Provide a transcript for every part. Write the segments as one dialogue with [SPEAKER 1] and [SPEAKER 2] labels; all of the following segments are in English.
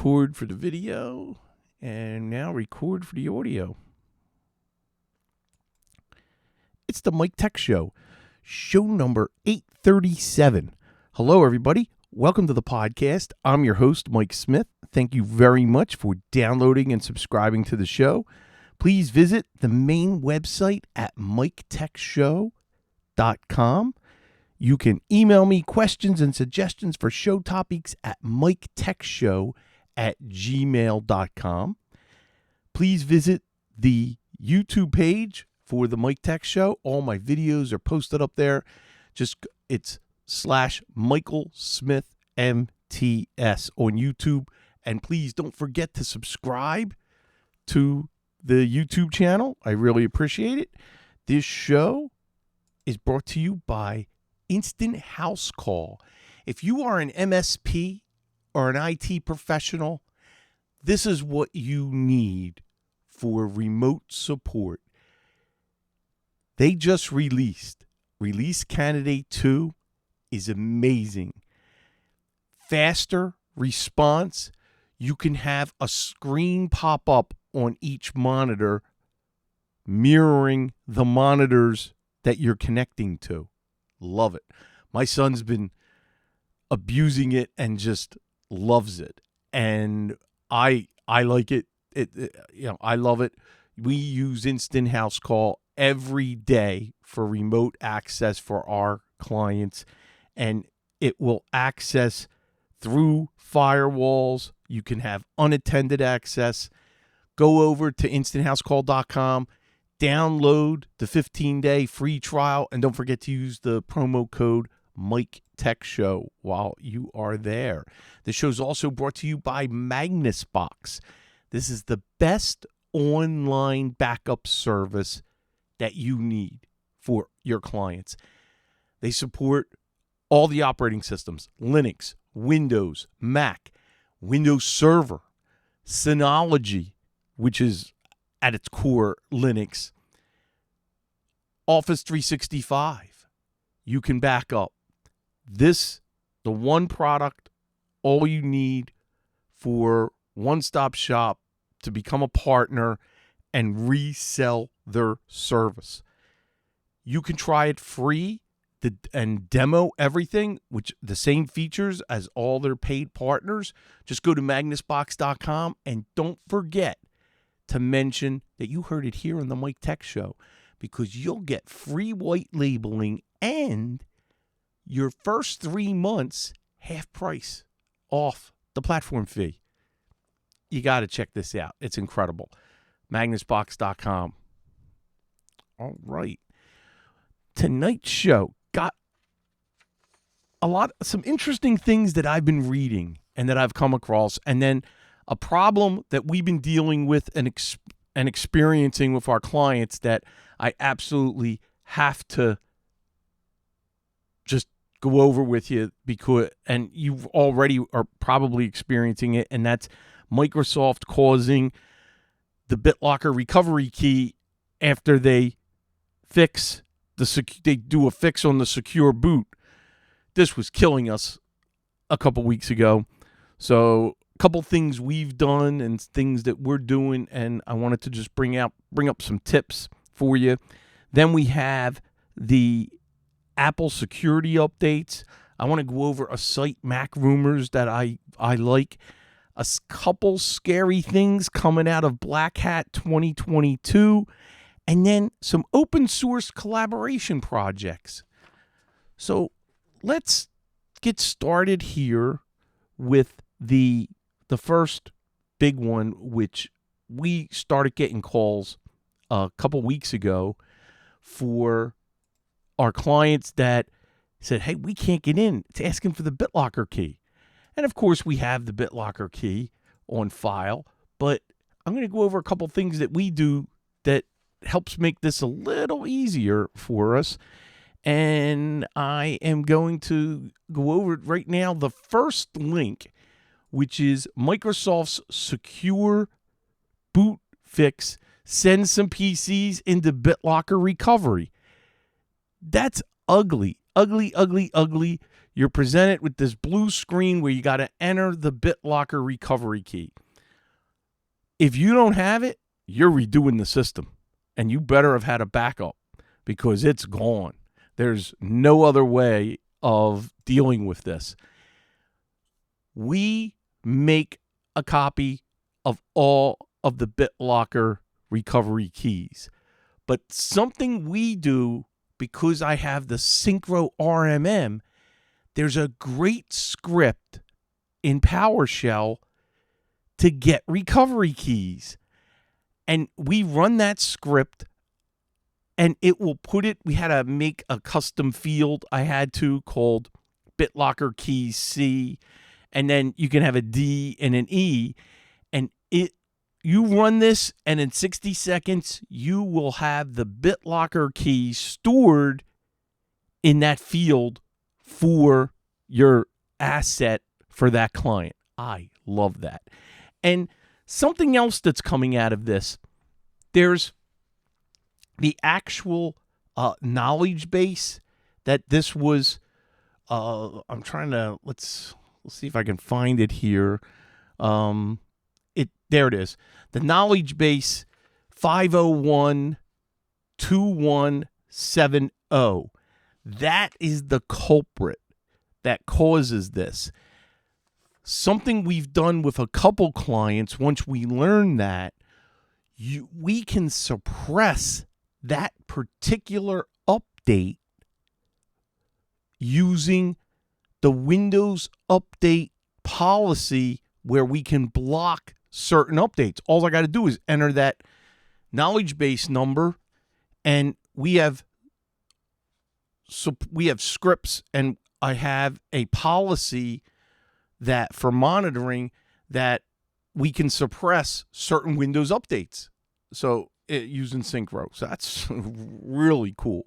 [SPEAKER 1] record for the video, and now record for the audio. It's the Mike Tech Show, show number 837. Hello, everybody. Welcome to the podcast. I'm your host, Mike Smith. Thank you very much for downloading and subscribing to the show. Please visit the main website at miketechshow.com. You can email me questions and suggestions for show topics at miketechshow@gmail.com. Please visit the YouTube page for the Mike Tech Show. All my videos are posted up there. It's /Michael Smith MTS on YouTube. And please don't forget to subscribe to the YouTube channel. I really appreciate it. This show is brought to you by Instant House Call. If you are an MSP or an IT professional, this is what you need for remote support. They just released. Release Candidate 2 is amazing. Faster response. You can have a screen pop up on each monitor mirroring the monitors that you're connecting to. Love it. My son's been abusing it and just loves it. And I like it. I love it. We use Instant House Call every day for remote access for our clients, and it will access through firewalls. You can have unattended access. Go over to instanthousecall.com, download the 15-day free trial, and don't forget to use the promo code Mike Tech Show while you are there. The show is also brought to you by MagnusBox. This is the best online backup service that you need for your clients. They support all the operating systems: Linux, Windows, Mac, Windows Server, Synology, which is at its core Linux, Office 365. You can back up. The one product, all you need for one-stop shop to become a partner and resell their service. You can try it free and demo everything, which the same features as all their paid partners. Just go to magnusbox.com and don't forget to mention that you heard it here on the Mike Tech Show, because you'll get free white labeling and your first 3 months half price off the platform fee. You got to check this out. It's incredible. magnusbox.com. All right. Tonight's show got some interesting things that I've been reading and that I've come across, and then a problem that we've been dealing with and experiencing with our clients that I absolutely have to just go over with you, and you already are probably experiencing it, and that's Microsoft causing the BitLocker Recovery key after they do a fix on the secure boot. This was killing us a couple weeks ago. So a couple things we've done and things that we're doing, and I wanted to just bring up some tips for you. Then we have the Apple security updates. I want to go over a site, MacRumors, that I like. A couple scary things coming out of Black Hat 2022, and then some open source collaboration projects. So let's get started here with the first big one, which we started getting calls a couple weeks ago for our clients that said, hey, we can't get in. It's asking for the BitLocker key. And of course, we have the BitLocker key on file, but I'm going to go over a couple things that we do that helps make this a little easier for us. And I am going to go over it right now. The first link, which is Microsoft's secure boot fix, send some PCs into BitLocker Recovery. That's ugly, ugly, ugly, ugly. you're presented with this blue screen where you got to enter the BitLocker recovery key. If you don't have it, you're redoing the system, and you better have had a backup because it's gone. There's no other way of dealing with this. We make a copy of all of the BitLocker recovery keys. But something we do, because I have the Synchro RMM, there's a great script in PowerShell to get recovery keys. And we run that script, and it will put it, we had to make a custom field I had to called BitLocker keys C, and then you can have a D and an E, and you run this, and in 60 seconds, you will have the BitLocker key stored in that field for your asset for that client. I love that. And something else that's coming out of this, there's the actual knowledge base that this was. I'm trying to let's see if I can find it here. There it is. The knowledge base 5012170. That is the culprit that causes this. Something we've done with a couple clients, once we learn that, we can suppress that particular update using the Windows Update policy where we can block certain updates. All I got to do is enter that knowledge base number, and we have scripts, and I have a policy that for monitoring that we can suppress certain Windows updates. So using Synchro. So that's really cool.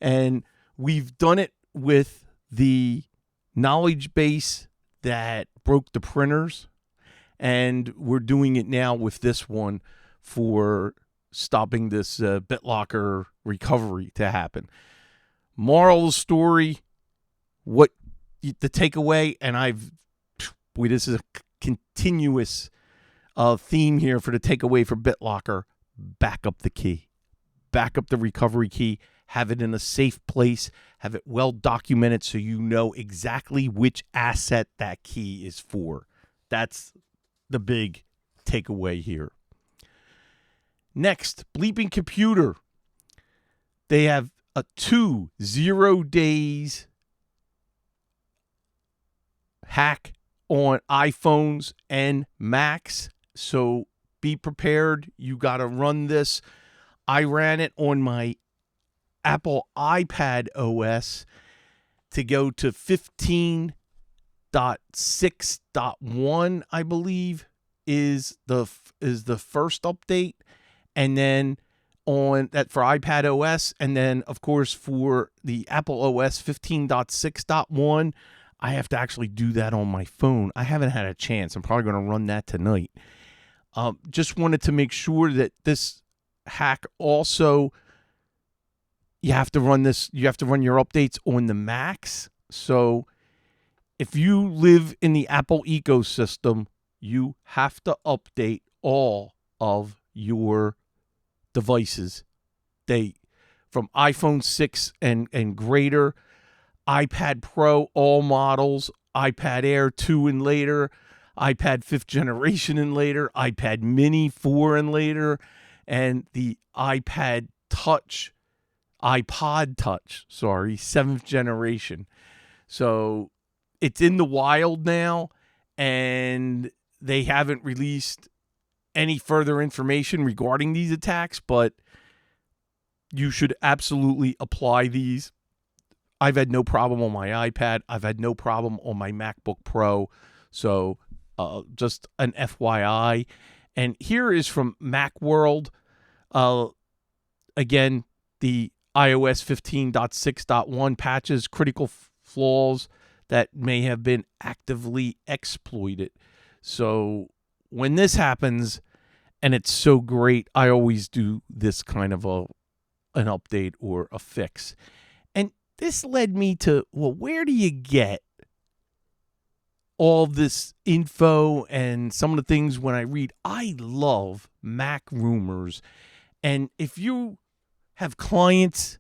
[SPEAKER 1] And we've done it with the knowledge base that broke the printers. And we're doing it now with this one for stopping this BitLocker recovery to happen. Moral of the story, what the takeaway, and this is a continuous theme here for the takeaway for BitLocker: back up the key, back up the recovery key, have it in a safe place, have it well documented so you know exactly which asset that key is for. That's the big takeaway here. Next, Bleeping Computer. They have a 0 days hack on iPhones and Macs. So be prepared. You got to run this. I ran it on my Apple iPad OS to go to 15.6.1, I believe, is the first update, and then on that for iPad OS, and then of course for the Apple OS 15.6.1, I have to actually do that on my phone. I haven't had a chance. I'm probably going to run that tonight. Just wanted to make sure that this hack also, you have to run your updates on the Macs. So if you live in the Apple ecosystem, you have to update all of your devices. From iPhone 6 and greater, iPad Pro, all models, iPad Air 2 and later, iPad 5th generation and later, iPad Mini 4 and later, and the iPod Touch, 7th generation. So it's in the wild now, and they haven't released any further information regarding these attacks, but you should absolutely apply these. I've had no problem on my iPad. I've had no problem on my MacBook Pro. So just an FYI. And here is from Macworld. Again, the iOS 15.6.1 patches critical flaws that may have been actively exploited. So when this happens, and it's so great, I always do this kind of an update or a fix. And this led me to, well, where do you get all this info and some of the things when I read? I love MacRumors. And if you have clients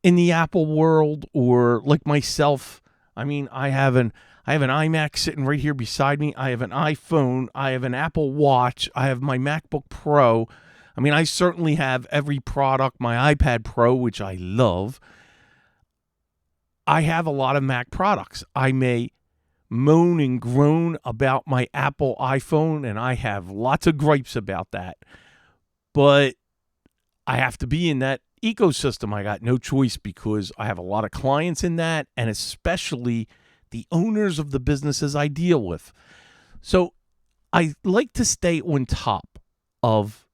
[SPEAKER 1] in the Apple world, or like myself, I mean, I have an iMac sitting right here beside me. I have an iPhone. I have an Apple Watch. I have my MacBook Pro. I mean, I certainly have every product, my iPad Pro, which I love. I have a lot of Mac products. I may moan and groan about my Apple iPhone, and I have lots of gripes about that. But I have to be in that ecosystem. I got no choice because I have a lot of clients in that, and especially the owners of the businesses I deal with. So I like to stay on top of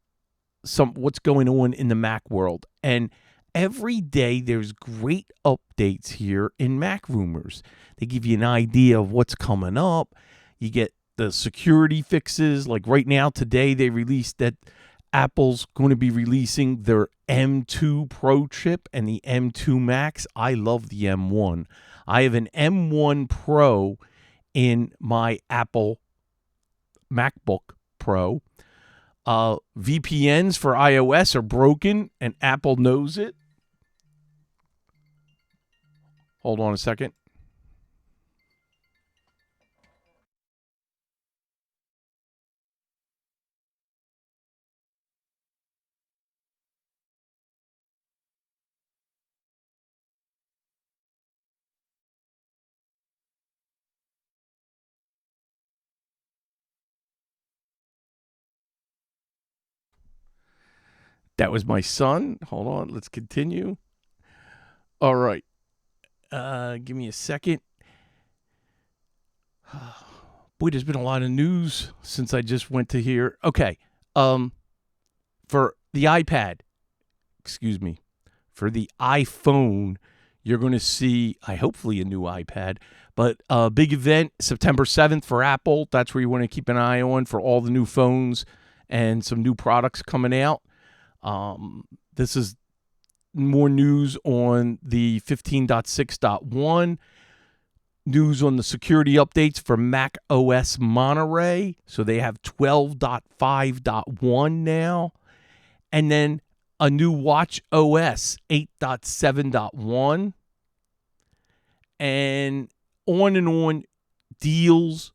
[SPEAKER 1] what's going on in the Mac world. And every day there's great updates here in MacRumors. They give you an idea of what's coming up. You get the security fixes. Like right now, today, they released that Apple's going to be releasing their M2 Pro chip and the M2 Max. I love the M1. I have an M1 Pro in my Apple MacBook Pro. VPNs for iOS are broken, and Apple knows it. Hold on a second. That was my son. Hold on. Let's continue. All right. Give me a second. Boy, there's been a lot of news since I just went to here. Okay. For the iPad, for the iPhone, you're going to see, hopefully a new iPad, but a big event, September 7th for Apple. That's where you want to keep an eye on for all the new phones and some new products coming out. This is more news on the 15.6.1, news on the security updates for Mac OS Monterey. So they have 12.5.1 now. And then a new Watch OS 8.7.1. And on deals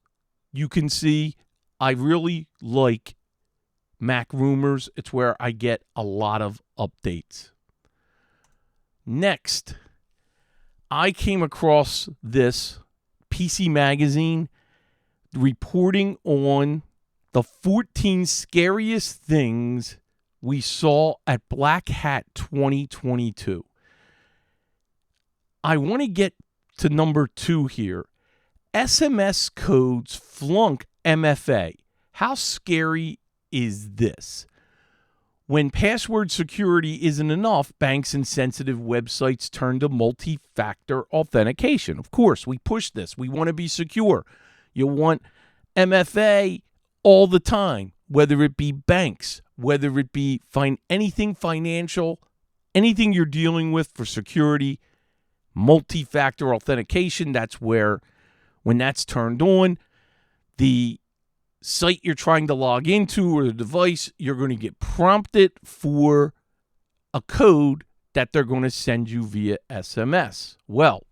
[SPEAKER 1] you can see. I really like MacRumors. It's where I get a lot of updates. Next, I came across this PC Magazine reporting on the 14 scariest things we saw at Black Hat 2022. I want to get to number 2 here. SMS codes flunk MFA. How scary is this? When password security isn't enough, banks and sensitive websites turn to multi-factor authentication. Of course, we push this. We want to be secure. You want MFA all the time, whether it be banks, whether it be anything financial, anything you're dealing with for security, multi-factor authentication. That's where, when that's turned on, the site you're trying to log into or the device, you're going to get prompted for a code that they're going to send you via SMS. Well,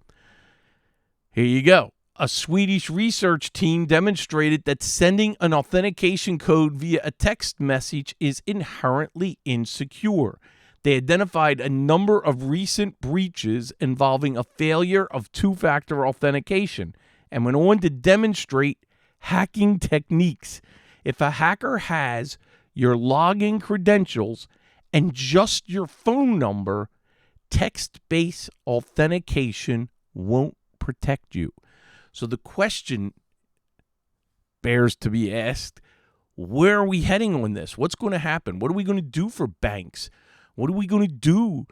[SPEAKER 1] here you go. A Swedish research team demonstrated that sending an authentication code via a text message is inherently insecure. They identified a number of recent breaches involving a failure of two-factor authentication and went on to demonstrate hacking techniques. If a hacker has your login credentials and just your phone number, text-based authentication won't protect you. So the question bears to be asked, where are we heading on this? What's going to happen? What are we going to do for banks? What are we going to do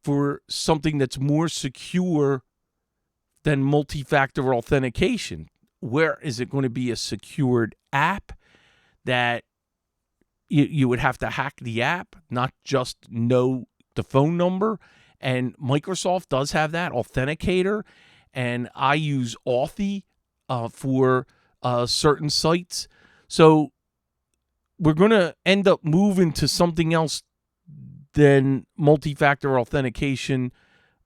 [SPEAKER 1] for something that's more secure than multi-factor authentication? Where is it going to be a secured app that you would have to hack the app, not just know the phone number? And Microsoft does have that authenticator, and I use Authy for certain sites. So we're going to end up moving to something else than multi-factor authentication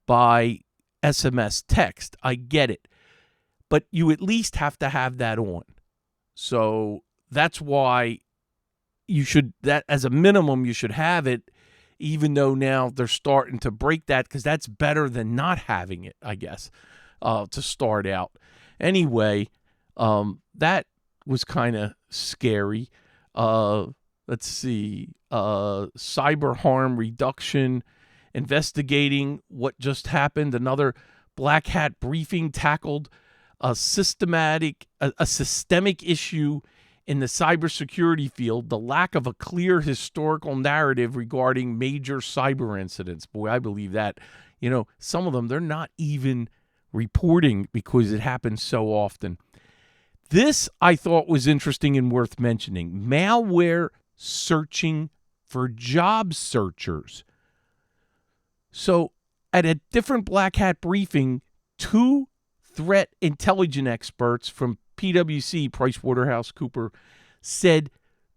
[SPEAKER 1] by SMS text. I get it. But you at least have to have that on. So that's why you should, that as a minimum, you should have it, even though now they're starting to break that, because that's better than not having it, I guess, to start out. Anyway, that was kind of scary. Let's see. Cyber harm reduction, investigating what just happened. Another black hat briefing tackled a systemic issue in the cybersecurity field, the lack of a clear historical narrative regarding major cyber incidents. Boy, I believe that. You know, some of them, they're not even reporting because it happens so often. This I thought was interesting and worth mentioning. Malware searching for job searchers. So at a different black hat briefing, 2 threat intelligence experts from PwC, PricewaterhouseCoopers, said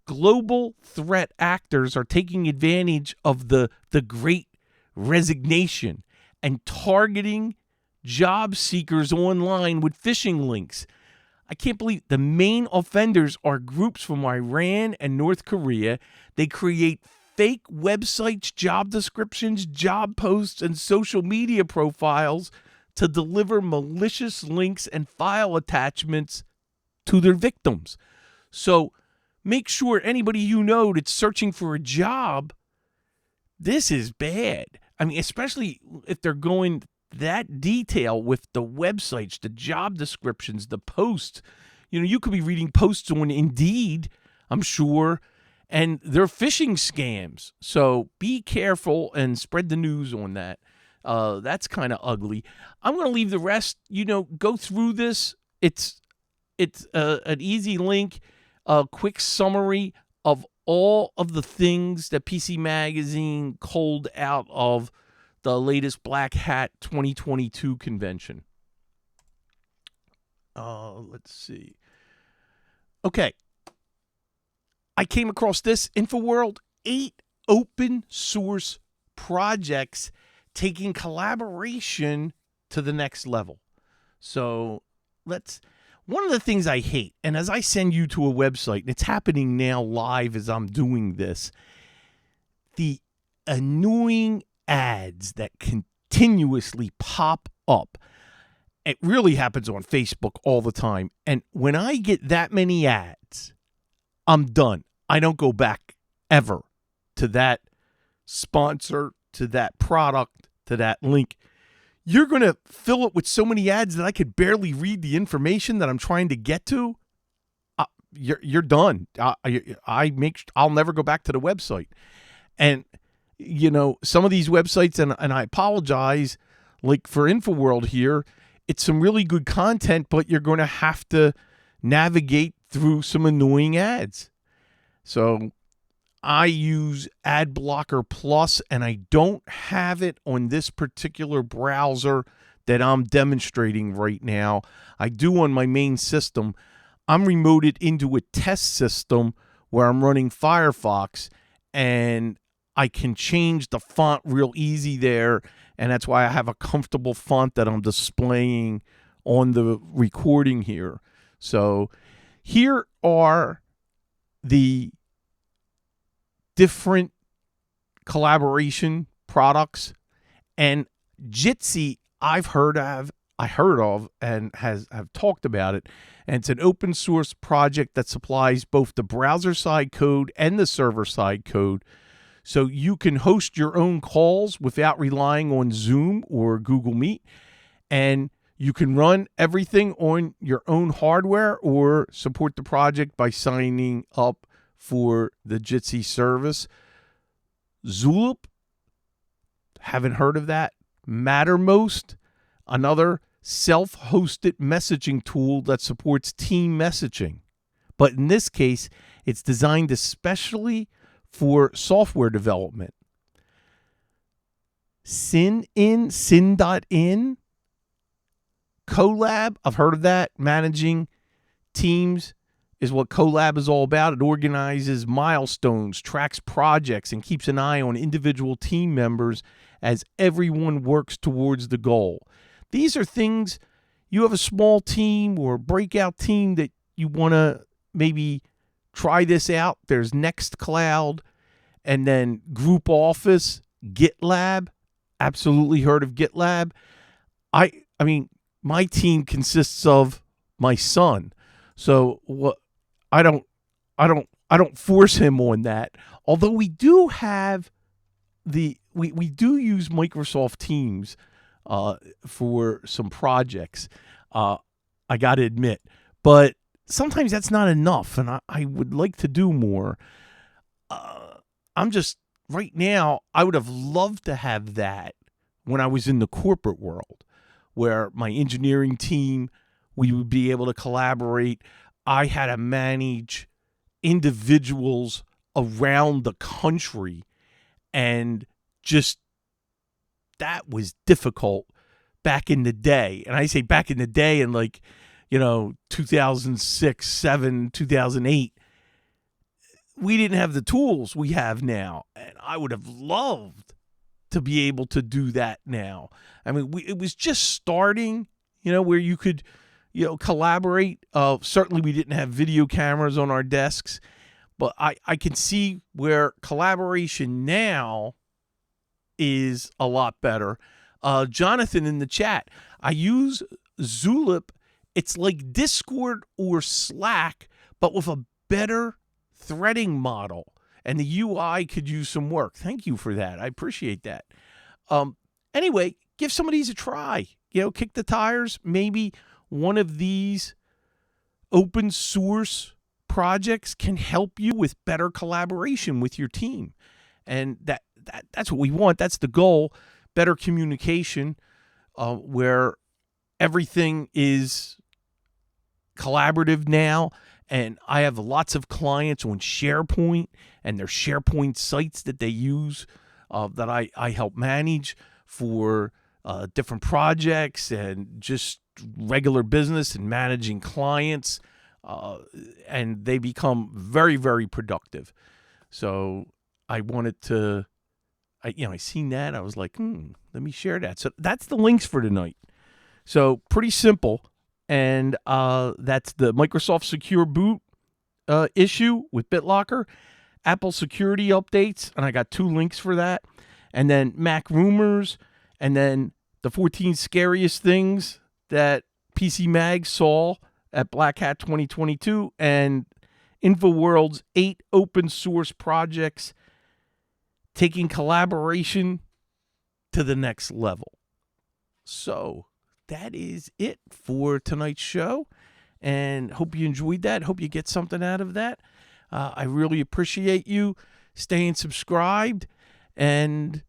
[SPEAKER 1] global threat actors are taking advantage of the great resignation and targeting job seekers online with phishing links. I can't believe the main offenders are groups from Iran and North Korea. They create fake websites, job descriptions, job posts, and social media profiles to deliver malicious links and file attachments to their victims. So make sure anybody you know that's searching for a job, this is bad. I mean, especially if they're going that detail with the websites, the job descriptions, the posts. You know, you could be reading posts on Indeed, I'm sure, and they're phishing scams. So be careful and spread the news on that. That's kind of ugly. I'm going to leave the rest, go through this. It's an easy link, a quick summary of all of the things that PC Magazine culled out of the latest Black Hat 2022 convention. Let's see. Okay. I came across this InfoWorld, 8 open source projects taking collaboration to the next level. So one of the things I hate, and as I send you to a website, and it's happening now live as I'm doing this, the annoying ads that continuously pop up. It really happens on Facebook all the time. And when I get that many ads, I'm done. I don't go back ever to that sponsor, to that product, to that link. You're going to fill it with so many ads that I could barely read the information that I'm trying to get to. You're done. I'll never go back to the website. And some of these websites, and I apologize, like for InfoWorld here, it's some really good content, but you're going to have to navigate through some annoying ads. So I use Ad Blocker Plus, and I don't have it on this particular browser that I'm demonstrating right now. I do on my main system. I'm remoted into a test system where I'm running Firefox, and I can change the font real easy there, and that's why I have a comfortable font that I'm displaying on the recording here. So here are the different collaboration products, and Jitsi I've heard of and have talked about it, and it's an open source project that supplies both the browser side code and the server side code. So you can host your own calls without relying on Zoom or Google Meet. And you can run everything on your own hardware or support the project by signing up for the Jitsi service. Zulip, haven't heard of that. Mattermost, another self-hosted messaging tool that supports team messaging. But in this case, it's designed especially for software development. Sin.in. Collab, I've heard of that. Managing teams is what Collab is all about. It organizes milestones, tracks projects, and keeps an eye on individual team members as everyone works towards the goal. These are things, you have a small team or a breakout team that you want to maybe try this out. There's Nextcloud, and then Group Office, GitLab. Absolutely heard of GitLab. I mean, my team consists of my son. So what I don't force him on that. Although we do have we do use Microsoft Teams for some projects. I got to admit, but sometimes that's not enough, and I would like to do more. I'm just right now, I would have loved to have that when I was in the corporate world, where my engineering team, we would be able to collaborate. I had to manage individuals around the country, and just that was difficult back in the day. And I say back in the day in 2006, 7, 2008. We didn't have the tools we have now, and I would have loved to be able to do that now. I mean, it was just starting, where you could, collaborate. Certainly we didn't have video cameras on our desks, but I can see where collaboration now is a lot better. Jonathan in the chat, I use Zulip. It's like Discord or Slack, but with a better threading model, and the UI could use some work. Thank you for that. I appreciate that. Anyway, give some of these a try. Kick the tires. Maybe one of these open source projects can help you with better collaboration with your team. And that's what we want. That's the goal. Better communication, where everything is collaborative now. And I have lots of clients on SharePoint and their SharePoint sites that they use that I help manage for different projects and just regular business and managing clients. And they become very, very productive. So I wanted to, I seen that. I was like, let me share that. So that's the links for tonight. So pretty simple. And that's the Microsoft Secure Boot issue with BitLocker, Apple security updates, and I got 2 links for that, and then MacRumors, and then the 14 scariest things that PC Mag saw at Black Hat 2022, and InfoWorld's 8 open source projects taking collaboration to the next level. So that is it for tonight's show, and hope you enjoyed that. Hope you get something out of that. I really appreciate you staying subscribed and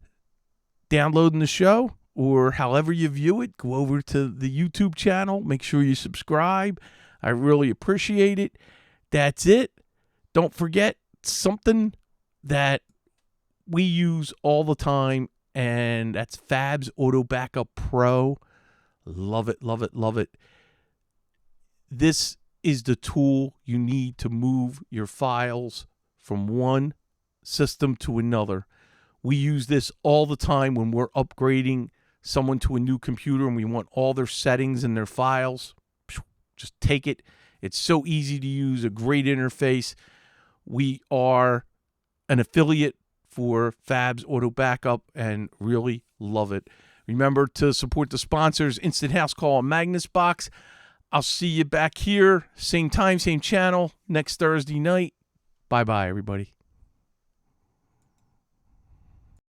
[SPEAKER 1] downloading the show, or however you view it. Go over to the YouTube channel. Make sure you subscribe. I really appreciate it. That's it. Don't forget something that we use all the time, and that's Fabs Auto Backup Pro. Love it, love it, love it. This is the tool you need to move your files from one system to another. We use this all the time when we're upgrading someone to a new computer and we want all their settings and their files. Just take it. It's so easy to use, a great interface. We are an affiliate for Fabs Auto Backup and really love it. Remember to support the sponsors, Instant House Call and Magnus Box. I'll see you back here, same time, same channel, next Thursday night. Bye-bye, everybody.